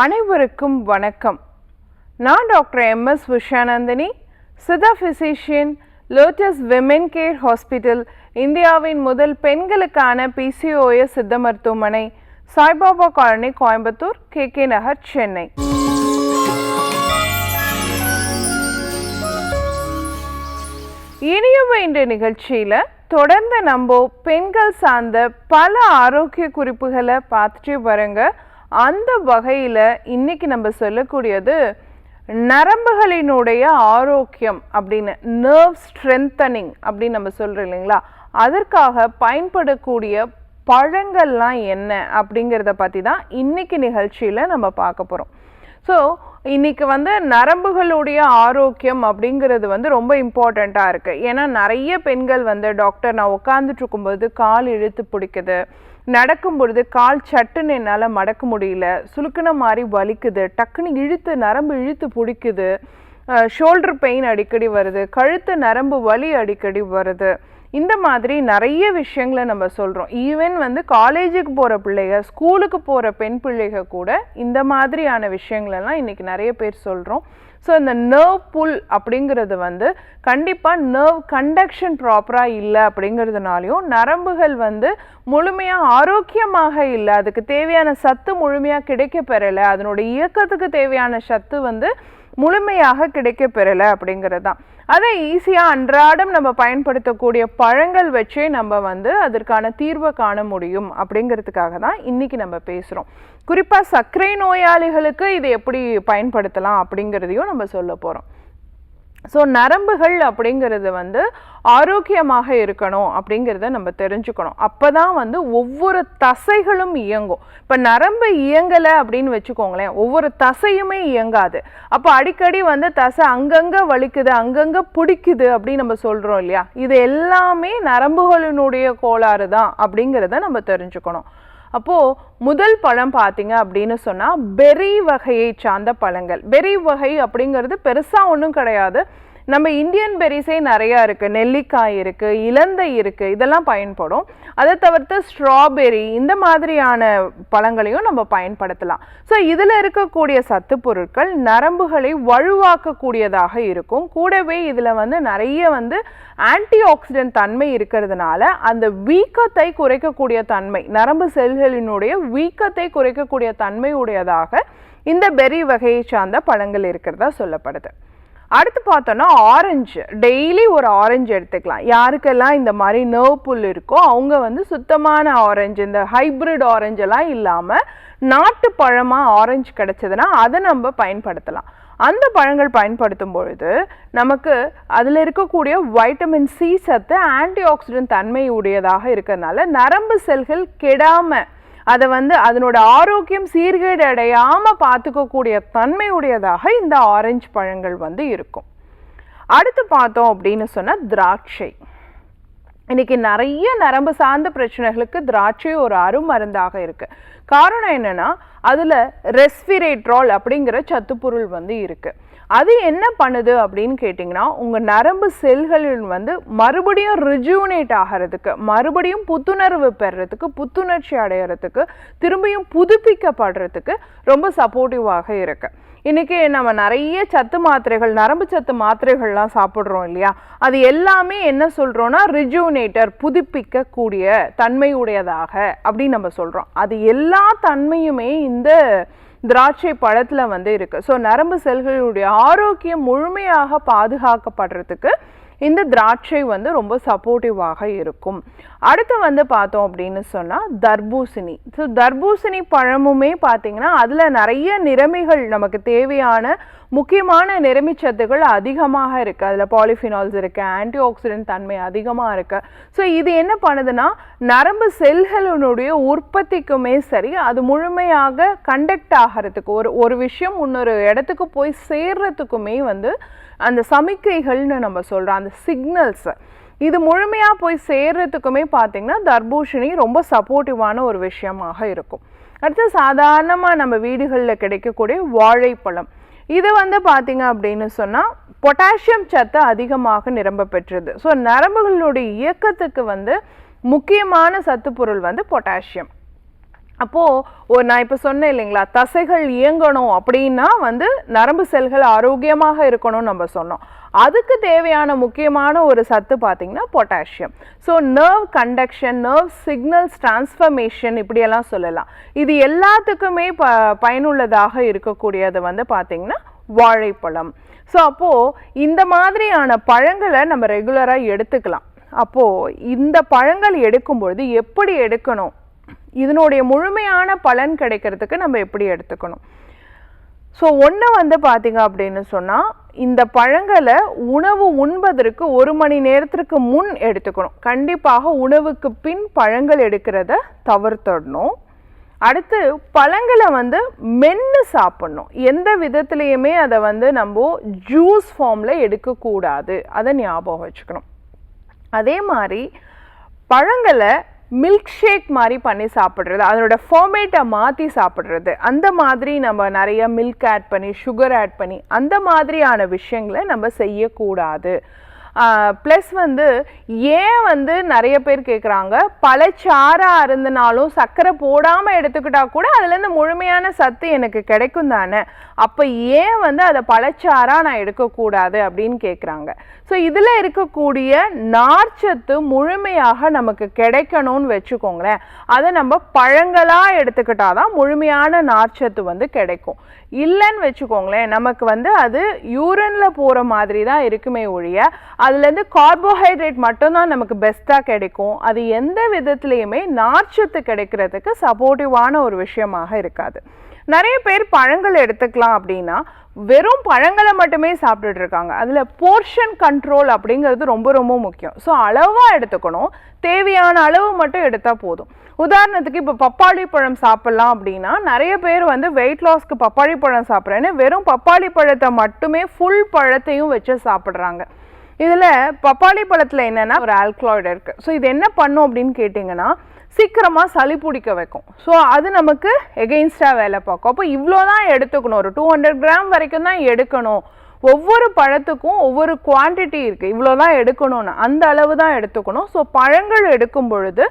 அனைவருக்கும் வணக்கம். நான் doctor MS Vishanandhini, Siddha physician, lotus women care hospital, இந்தியாவின் முதல் பெண்களுக்கான PCOS சித்த மருத்துவமனை, சாய்பாபா காலனி, கோயம்புத்தூர், KK நகர், சென்னை. இனியவை இந்த நிகழ்ச்சியில் தொடர்ந்து நம்ம பெண்கள் சார்ந்த பல ஆரோக்கிய குறிப்புகளை பார்த்துட்டு வரங்க. அந்த வகையில் இன்னைக்கு நம்ம சொல்லக்கூடியது நரம்புகளினுடைய ஆரோக்கியம் அப்படின்னு, நர்வ் ஸ்ட்ரென்தனிங் அப்படின்னு நம்ம சொல்கிறோம் இல்லைங்களா, அதற்காக பயன்படக்கூடிய பழங்கள்லாம் என்ன அப்படிங்கிறத பற்றி தான் இன்னைக்கு நிகழ்ச்சியில் நம்ம பார்க்க போகிறோம். ஸோ இன்னைக்கு நரம்புகளுடைய ஆரோக்கியம் அப்படிங்கிறது ரொம்ப இம்பார்ட்டண்ட்டாக இருக்குது. ஏன்னா நிறைய பெண்கள் டாக்டர் நான் உட்காந்துட்டு இருக்கும்போது கால் இழுத்து பிடிக்குது, நடக்கும் பொழுது கால் சட்டுன்னு என்னால் மடக்க முடியல, சுளுக்குன மாதிரி வலிக்குது, டக்குன்னு இழுத்து நரம்பு இழுத்து பிடிக்குது, ஷோல்டர் பெயின் அடிக்கடி வருது, கழுத்து நரம்பு வலி அடிக்கடி வருது, இந்த மாதிரி நிறைய விஷயங்களை நம்ம சொல்கிறோம். ஈவன் காலேஜுக்கு போகிற பிள்ளைங்க, ஸ்கூலுக்கு போகிற பெண் பிள்ளைங்க கூட இந்த மாதிரியான விஷயங்களெல்லாம் இன்றைக்கி நிறைய பேர் சொல்கிறோம். ஸோ இந்த நர்வ் புல் அப்படிங்கிறது கண்டிப்பாக நர்வ் கண்டக்ஷன் ப்ராப்பராக இல்லை அப்படிங்கிறதுனாலையும், நரம்புகள் முழுமையாக ஆரோக்கியமாக இல்லை, அதுக்கு தேவையான சத்து முழுமையாக கிடைக்க பெறலை, அதனுடைய இயக்கத்துக்கு தேவையான சத்து முழுமையாக கிடைக்க பெறலை அப்படிங்கிறது தான். அதை ஈஸியாக அன்றாடம் நம்ம பயன்படுத்தக்கூடிய பழங்கள் வச்சே நம்ம அதற்கான தீர்வை காண முடியும் அப்படிங்கிறதுக்காக தான் இன்றைக்கி நம்ம பேசுகிறோம். குறிப்பாக சர்க்கரை நோயாளிகளுக்கு இதை எப்படி பயன்படுத்தலாம் அப்படிங்கிறதையும் நம்ம சொல்ல போகிறோம். ஸோ நரம்புகள் அப்படிங்கிறது ஆரோக்கியமாக இருக்கணும் அப்படிங்கிறத நம்ம தெரிஞ்சுக்கணும். அப்போ தான் ஒவ்வொரு தசைகளும் இயங்கும். இப்போ நரம்பு இயங்கலை அப்படின்னு வச்சுக்கோங்களேன், ஒவ்வொரு தசையுமே இயங்காது. அப்போ அடிக்கடி தசை அங்கங்கே வலிக்குது, அங்கங்கே பிடிக்குது அப்படின்னு நம்ம சொல்கிறோம் இல்லையா, இது எல்லாமே நரம்புகளினுடைய கோளாறு தான் அப்படிங்கிறத நம்ம தெரிஞ்சுக்கணும். அப்போது முதல் பழம் பார்த்தீங்க அப்படின்னு சொன்னால் பெரி வகையை சார்ந்த பழங்கள். பெரி வகை அப்படிங்கிறது பெருசாக ஒன்றும் கிடையாது. நம்ம இந்தியன் பெரிஸே நிறையா இருக்குது, நெல்லிக்காய் இருக்குது, இலந்தை இருக்குது, இதெல்லாம் பயன்படும். அதை தவிர்த்து ஸ்ட்ராபெரி, இந்த மாதிரியான பழங்களையும் நம்ம பயன்படுத்தலாம். ஸோ இதில் இருக்கக்கூடிய சத்து பொருட்கள் நரம்புகளை வலுவாக்கக்கூடியதாக இருக்கும். கூடவே இதில் நிறைய ஆன்டி ஆக்சிடென்ட் தன்மை இருக்கிறதுனால அந்த வீக்கத்தை குறைக்கக்கூடிய தன்மை, நரம்பு செல்களினுடைய வீக்கத்தை குறைக்கக்கூடிய தன்மை உடையதாக இந்த பெரி வகையை சார்ந்த பழங்கள் இருக்கிறதா சொல்லப்படுது. அடுத்து பார்த்தோன்னா ஆரஞ்சு. டெய்லி ஒரு ஆரஞ்சு எடுத்துக்கலாம். யாருக்கெல்லாம் இந்த மாதிரி நர்வ் புல் இருக்கோ அவங்க சுத்தமான ஆரஞ்சு, இந்த ஹைப்ரிட் ஆரஞ்செல்லாம் இல்லாமல் நாட்டு பழமாக ஆரஞ்சு கிடச்சதுன்னா அதை நம்ம பயன்படுத்தலாம். அந்த பழங்கள் பயன்படுத்தும் பொழுது நமக்கு அதில் இருக்கக்கூடிய வைட்டமின் C சத்து ஆன்டி ஆக்சிடென்ட் தன்மை உடையதாக இருக்கிறதுனால நரம்பு செல்கள் கெடாமல் அதை அதனோட ஆரோக்கியம் சீர்கேடு அடையாமல் பார்த்துக்கக்கூடிய தன்மை உடையதாக இந்த ஆரஞ்சு பழங்கள் இருக்கும். அடுத்து பார்த்தோம் அப்படின்னு சொன்னால் திராட்சை. இன்னைக்கு நிறைய நரம்பு சார்ந்த பிரச்சனைகளுக்கு திராட்சை ஒரு அருமருந்தாக இருக்குது. காரணம் என்னென்னா அதில் ரெஸ்பிரேட்ரால் அப்படிங்கிற சத்துப்பொருள் இருக்குது. அது என்ன பண்ணுது அப்படின்னு கேட்டிங்கன்னா, உங்கள் நரம்பு செல்களில் மறுபடியும் ரிஜுவனேட் ஆகிறதுக்கு, மறுபடியும் புத்துணர்வு பெறுறதுக்கு, புத்துணர்ச்சி அடைகிறதுக்கு, திரும்பியும் புதுப்பிக்கப்படுறதுக்கு ரொம்ப சப்போர்ட்டிவாக இருக்குது. இன்றைக்கி நம்ம நிறைய சத்து மாத்திரைகள், நரம்பு சத்து மாத்திரைகள்லாம் சாப்பிட்றோம் இல்லையா, அது எல்லாமே என்ன சொல்கிறோன்னா ரிஜுவனேட்டர், புதுப்பிக்கக்கூடிய தன்மை உடையதாக அப்படின்னு நம்ம சொல்கிறோம். அது எல்லா தன்மையுமே இந்த திராட்சை பழத்தில் இருக்குது. ஸோ நரம்பு செல்களுடைய ஆரோக்கியம் முழுமையாக பாதுகாக்கப்படுறதுக்கு இந்த திராட்சை ரொம்ப சப்போர்ட்டிவாக இருக்கும். அடுத்து பார்த்தோம் அப்படின்னு சொன்னால் தர்பூசணி. ஸோ தர்பூசணி பழமுமே பார்த்திங்கன்னா அதில் நிறைய நிறமிகள், நமக்கு தேவையான முக்கியமான நிறமிச்சத்துகள் அதிகமாக இருக்குது. அதில் பாலிஃபினால்ஸ் இருக்குது, ஆன்டி ஆக்சிடென்ட் தன்மை அதிகமாக இருக்குது. ஸோ இது என்ன பண்ணுதுன்னா நரம்பு செல்களினுடைய உற்பத்திக்குமே சரி, அது முழுமையாக கண்டக்ட் ஆகிறதுக்கு, ஒரு விஷயம் இன்னொரு இடத்துக்கு போய் சேர்றதுக்குமே அந்த சமிக்கைகள்னு நம்ம சொல்கிறோம், அந்த சிக்னல்ஸ், இது முழுமையாக போய் சேர்றதுக்குமே பார்த்திங்கன்னா தர்பூசணி ரொம்ப சப்போர்ட்டிவான ஒரு விஷயமாக இருக்கும். அடுத்து சாதாரணமாக நம்ம வீடுகளில் கிடைக்கக்கூடிய வாழைப்பழம். இது பார்த்திங்க அப்படின்னு சொன்னால் பொட்டாசியம் சத்து அதிகமாக நிரம்ப பெற்றது. ஸோ நரம்புகளுடைய இயக்கத்துக்கு முக்கியமான சத்து பொருள் பொட்டாசியம். அப்போது நான் இப்போ சொன்னேன் இல்லைங்களா, தசைகள் இயங்கணும் அப்படின்னா வந்து நரம்பு செல்கள் ஆரோக்கியமாக இருக்கணும்னு நம்ம சொன்னோம். அதுக்கு தேவையான முக்கியமான ஒரு சத்து பார்த்திங்கன்னா potassium. So nerve conduction, nerve signals transformation இப்படியெல்லாம் சொல்லலாம். இது எல்லாத்துக்குமே பயனுள்ளதாக இருக்கக்கூடியது வந்து பார்த்திங்கன்னா வாழைப்பழம். ஸோ அப்போது இந்த மாதிரியான பழங்களை நம்ம ரெகுலராக எடுத்துக்கலாம். அப்போது இந்த பழங்கள் எடுக்கும்பொழுது எப்படி எடுக்கணும், இதனுடைய முழுமையான பலன் கிடைக்கிறதுக்கு நம்ம எப்படி எடுத்துக்கணும்? ஸோ ஒன்று வந்து பார்த்திங்க அப்படின்னு சொன்னால், இந்த பழங்களை உணவு உண்பதற்கு 1 மணி நேரத்திற்கு முன் எடுத்துக்கணும். கண்டிப்பாக உணவுக்கு பின் பழங்கள் எடுக்கிறத தவிர்த்துடணும். அடுத்து பழங்களை வந்து மென்று சாப்பிட்ணும். எந்த விதத்துலேயுமே அதை வந்து நம்ம ஜூஸ் ஃபார்மில் எடுக்கக்கூடாது, அதை ஞாபகம் வச்சுக்கணும். அதே மாதிரி பழங்களை மில்க் ஷேக் மாதிரி பண்ணி சாப்பிட்றது, அதனோட ஃபார்மேட்டை மாற்றி சாப்பிட்றது, அந்த மாதிரி நம்ம நிறைய மில்க் ஆட் பண்ணி சுகர் ஆட் பண்ணி அந்த மாதிரியான விஷயங்களை நம்ம செய்யக்கூடாது. ப்ளஸ் வந்து ஏன் வந்து நிறைய பேர் கேட்குறாங்க, பழச்சாறாக இருந்தனாலும் சர்க்கரை போடாமல் எடுத்துக்கிட்டால் கூட அதுலேருந்து முழுமையான சத்து எனக்கு கிடைக்கும் தானே, அப்போ ஏன் வந்து அதை பழச்சாறாக நான் எடுக்கக்கூடாது அப்படின்னு கேட்குறாங்க. ஸோ இதில் இருக்கக்கூடிய நார்ச்சத்து முழுமையாக நமக்கு கிடைக்கணும்னு வச்சுக்கோங்களேன், அதை நம்ம பழங்களாக எடுத்துக்கிட்டால் தான் முழுமையான நார்ச்சத்து வந்து கிடைக்கும். இல்லைன்னு வச்சுக்கோங்களேன், நமக்கு வந்து அது யூரினில் போகிற மாதிரி தான் இருக்குமே ஒழிய அதுலேருந்து கார்போஹைட்ரேட் மட்டும்தான் நமக்கு பெஸ்ட்டாக கிடைக்கும். அது எந்த விதத்துலேயுமே நார்ச்சத்து கிடைக்கிறதுக்கு சப்போர்ட்டிவான ஒரு விஷயமாக இருக்காது. நிறைய பேர் பழங்கள் எடுத்துக்கலாம் அப்படின்னா வெறும் பழங்களை மட்டுமே சாப்பிட்டுட்டு இருக்காங்க. அதில் போர்ஷன் கண்ட்ரோல் அப்படிங்கிறது ரொம்ப ரொம்ப முக்கியம். ஸோ அளவாக எடுத்துக்கணும், தேவையான அளவு மட்டும் எடுத்தால் போதும். உதாரணத்துக்கு இப்போ பப்பாளி பழம் சாப்பிட்லாம் அப்படின்னா நிறைய பேர் வந்து வெயிட் லாஸ்க்கு பப்பாளி பழம் சாப்பிட்றேன்னு வெறும் பப்பாளி பழத்தை மட்டுமே ஃபுல் பழத்தையும் வச்சு சாப்பிட்றாங்க. இதில் பப்பாளி பழத்தில் என்னென்னா ஒரு ஆல்கலாய்டு இருக்குது. ஸோ இது என்ன பண்ணும் அப்படின்னு கேட்டிங்கன்னா சீக்கிரமாக சளி பிடிக்க வைக்கும். ஸோ அது நமக்கு எகெயின்ஸ்டாக வேலை பார்க்கும். அப்போ இவ்வளோ தான் எடுத்துக்கணும், ஒரு 200 கிராம் வரைக்கும் தான் எடுக்கணும். ஒவ்வொரு பழத்துக்கும் ஒவ்வொரு குவான்டிட்டி இருக்குது, இவ்வளோ தான் எடுக்கணும்னு அந்த அளவு தான் எடுத்துக்கணும். ஸோ பழங்கள் எடுக்கும் பொழுது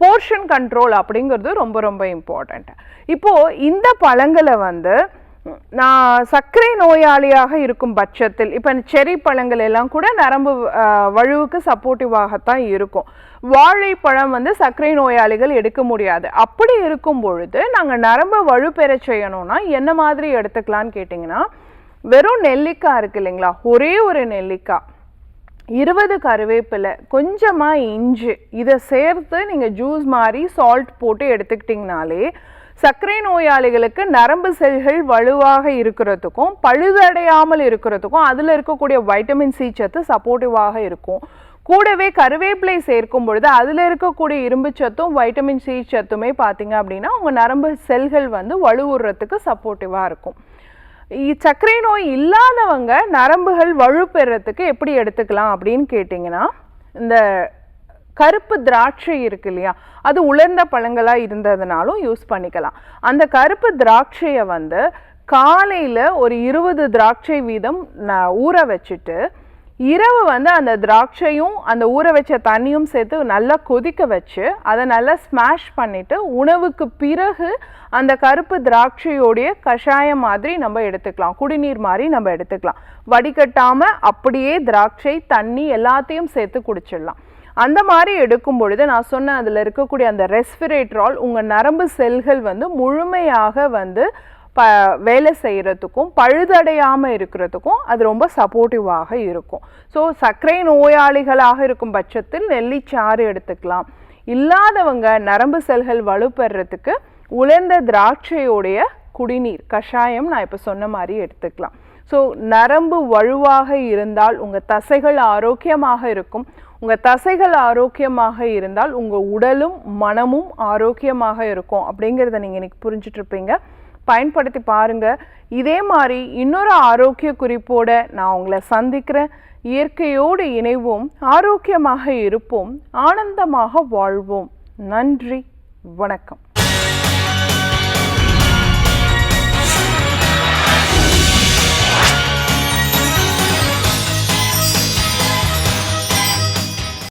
போர்ஷன் கண்ட்ரோல் அப்படிங்கிறது ரொம்ப ரொம்ப இம்பார்ட்டண்ட். இப்போது இந்த பழங்களை வந்து நான் சர்க்கரை நோயாளியாக இருக்கும் பட்சத்தில், இப்போ செரி பழங்கள் எல்லாம் கூட நரம்பு வலுவுக்கு சப்போர்ட்டிவாகத்தான் இருக்கும். வாழைப்பழம் வந்து சர்க்கரை நோயாளிகள் எடுக்க முடியாது. அப்படி இருக்கும் பொழுது நாங்கள் நரம்பு வலுப்பெற செய்யணும்னா என்ன மாதிரி எடுத்துக்கலான்னு கேட்டிங்கன்னா, வெறும் நெல்லிக்காய் இருக்குது இல்லைங்களா, ஒரே ஒரு நெல்லிக்காய், 20 கருவேப்பிலை, கொஞ்சமாக இஞ்சி, இதை சேர்த்து நீங்கள் ஜூஸ் மாதிரி சால்ட் போட்டு எடுத்துக்கிட்டிங்கனாலே சர்க்கரை நோயாளிகளுக்கு நரம்பு செல்கள் வலுவாக இருக்கிறதுக்கும் பழுதடையாமல் இருக்கிறதுக்கும் அதில் இருக்கக்கூடிய வைட்டமின் சி சத்து சப்போர்ட்டிவாக இருக்கும். கூடவே கருவேப்பிலை சேர்க்கும் பொழுது அதில் இருக்கக்கூடிய இரும்பு சத்தும் வைட்டமின் சி சத்துமே பார்த்தீங்க அப்படின்னா உங்கள் நரம்பு செல்கள் வந்து வலுவுறதுக்கு சப்போர்ட்டிவாக இருக்கும். சர்க்கரை நோய் இல்லாதவங்க நரம்புகள் வலுப்பெறத்துக்கு எப்படி எடுத்துக்கலாம் அப்படின்னு கேட்டிங்கன்னா, இந்த கருப்பு திராட்சை இருக்கு இல்லையா, அது உலர்ந்த பழங்களாக இருந்ததுனாலும் யூஸ் பண்ணிக்கலாம். அந்த கருப்பு திராட்சையை வந்து காலையில் ஒரு 20 திராட்சை வீதம் ஊற வச்சுட்டு இரவு வந்து அந்த திராட்சையும் அந்த ஊற வச்ச தண்ணியும் சேர்த்து நல்லா கொதிக்க வச்சு அதை நல்லா ஸ்மாஷ் பண்ணிவிட்டு உணவுக்கு பிறகு அந்த கருப்பு திராட்சையோடைய கஷாயம் மாதிரி நம்ம எடுத்துக்கலாம், குடிநீர் மாதிரி நம்ம எடுத்துக்கலாம். வடிகட்டாமல் அப்படியே திராட்சை தண்ணி எல்லாத்தையும் சேர்த்து குடிச்சிடலாம். அந்த மாதிரி எடுக்கும் பொழுது நான் சொன்ன அதில் இருக்கக்கூடிய அந்த ரெஸ்பிரேட்ரால் உங்கள் நரம்பு செல்கள் வந்து முழுமையாக வந்து வேலை செய்கிறதுக்கும் பழுதடையாமல் இருக்கிறதுக்கும் அது ரொம்ப சப்போர்ட்டிவாக இருக்கும். ஸோ சர்க்கரை நோயாளிகளாக இருக்கும் பட்சத்தில் நெல்லிச்சாறு எடுத்துக்கலாம். இல்லாதவங்க நரம்பு செல்கள் வலுப்பெறத்துக்கு உலர்ந்த திராட்சையோடைய குடிநீர் கஷாயம் நான் இப்போ சொன்ன மாதிரி எடுத்துக்கலாம். ஸோ நரம்பு வலுவாக இருந்தால் உங்கள் தசைகள் ஆரோக்கியமாக இருக்கும். உங்கள் தசைகள் ஆரோக்கியமாக இருந்தால் உங்கள் உடலும் மனமும் ஆரோக்கியமாக இருக்கும் அப்படிங்கிறத நீங்கள் இன்றைக்கி புரிஞ்சிட்ருப்பீங்க. பயன்படுத்தி பாருங்கள். இதே மாதிரி இன்னொரு ஆரோக்கிய குறிப்போடு நான் உங்களை சந்திக்கிறேன். இயற்கையோடு இணைவோம், ஆரோக்கியமாக இருப்போம், ஆனந்தமாக வாழ்வோம். நன்றி, வணக்கம்.